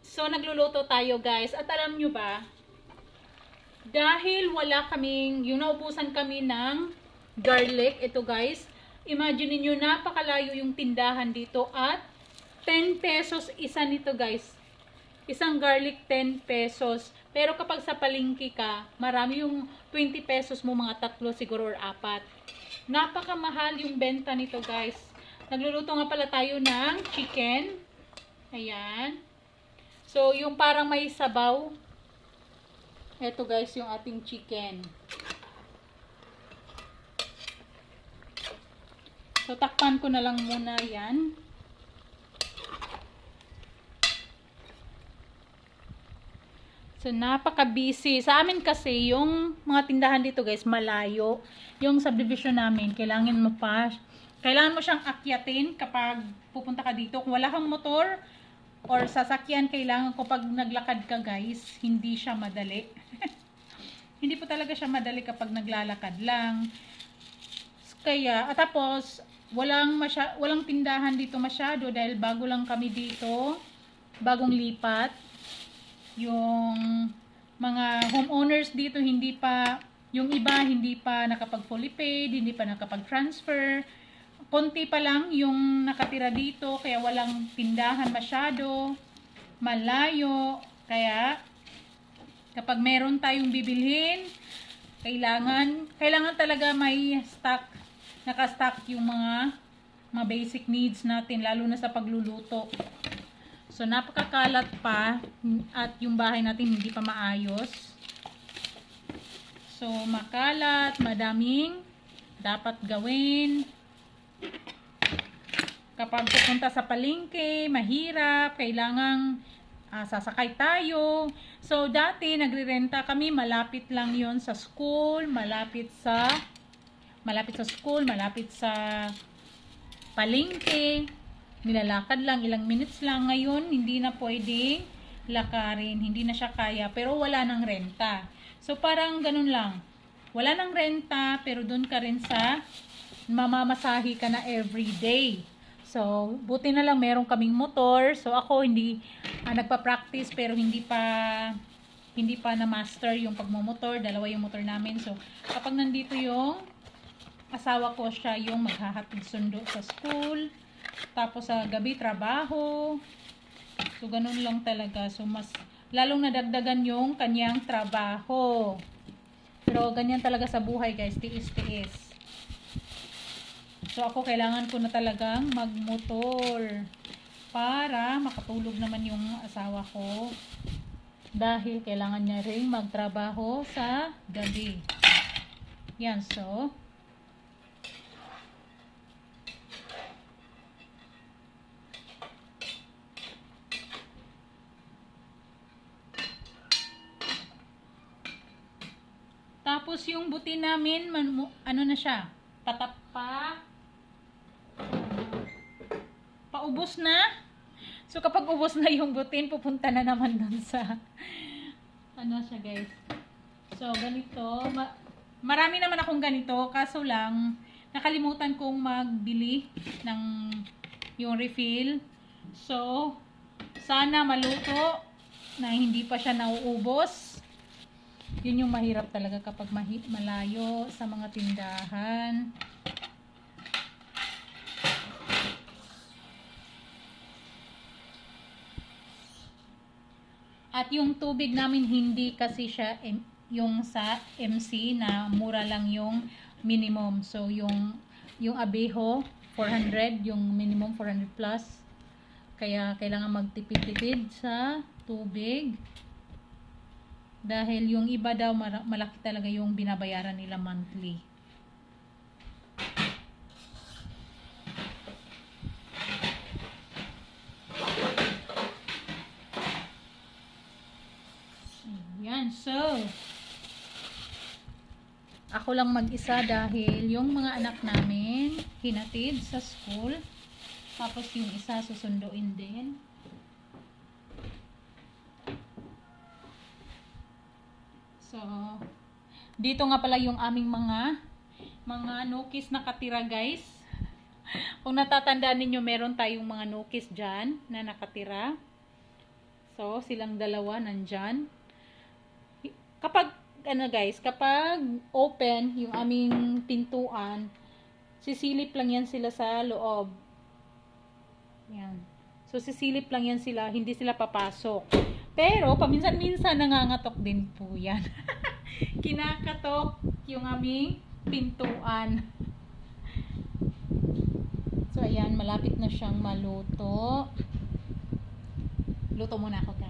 So, nagluluto tayo guys. At alam nyo ba, dahil wala kaming, yung naubusan kami ng garlic, ito guys, imagine niyo napakalayo yung tindahan dito at 10 pesos isa nito guys. Isang garlic 10 pesos. Pero kapag sa palengke ka, marami yung 20 pesos mo, mga tatlo siguro or apat. Napakamahal yung benta nito guys. Nagluluto nga pala tayo ng chicken. Ayan. So, yung parang may sabaw. Ito guys, yung ating chicken. So, takpan ko na lang muna yan. So, napaka-busy. Sa amin kasi, yung mga tindahan dito guys, malayo. Yung subdivision namin, kailangan mo siyang akyatin kapag pupunta ka dito. Kung wala kang motor or sasakyan, kailangan ko pag naglakad ka guys, hindi siya madali. Hindi po talaga siya madali kapag naglalakad lang. Kaya, at tapos, walang tindahan dito masyado dahil bago lang kami dito, bagong lipat. Yung mga homeowners dito, yung iba hindi pa nakapag-fully paid, hindi pa nakapag-transfer. Konti pa lang yung nakatira dito, kaya walang tindahan masyado, malayo. Kaya, kapag meron tayong bibilhin, kailangan talaga may stock, naka-stock yung mga basic needs natin, lalo na sa pagluluto. So, napakakalat pa at yung bahay natin hindi pa maayos. So, makalat, madaming dapat gawin. Kapag pupunta sa palengke, mahirap, kailangang sasakay tayo. So, dati nagrirenta kami, malapit lang yon sa school, malapit sa school, malapit sa palengke. Nilalakad lang, ilang minutes lang. Ngayon, hindi na pwedeng lakarin, hindi na siya kaya, pero wala nang renta. So, parang ganun lang. Wala nang renta, pero doon ka rin sa mamamasahi ka na everyday. So, buti na lang meron kaming motor. So, ako hindi nagpa-practice pero hindi pa na-master yung pagmumotor. Dalawa yung motor namin. So, kapag nandito yung asawa ko, siya yung maghahatid sundo sa school. Tapos sa gabi, trabaho. So, ganun lang talaga. So, mas lalong nadagdagan yung kanyang trabaho. Pero, ganyan talaga sa buhay, guys. Tiis-tiis. So, ako kailangan ko na talagang magmotor para makatulog naman yung asawa ko. Dahil kailangan niya rin magtrabaho sa gabi. Yan, so. Tapos yung buti namin, ano na siya, paubos na. So kapag ubos na yung butin, pupunta na naman dun sa, ano siya guys. So ganito, marami naman akong ganito, kaso lang, nakalimutan kong magbili ng yung refill. So, sana maluto na hindi pa siya nauubos. Yun yung mahirap talaga kapag malayo sa mga tindahan. At yung tubig namin hindi kasi siya yung sa MC na mura lang yung minimum. So yung Abeho 400, yung minimum 400 plus. Kaya kailangan magtipid-tipid sa tubig. Dahil yung iba daw malaki talaga yung binabayaran nila monthly. Yan, so ako lang mag-isa dahil yung mga anak namin hinatid sa school. Tapos yung isa susunduin din. So, dito nga pala yung aming mga nukis nakatira guys. Kung natatandaan ninyo, meron tayong mga nukis dyan na nakatira. So, silang dalawa nandyan. Kapag, guys, kapag open yung aming pintuan, sisilip lang yan sila sa loob. Yan. So, sisilip lang yan sila, hindi sila papasok. Pero, paminsan-minsan nangangatok din po yan. Kinakatok yung aming pintuan. So, ayan, malapit na siyang maluto. Luto muna ako, guys.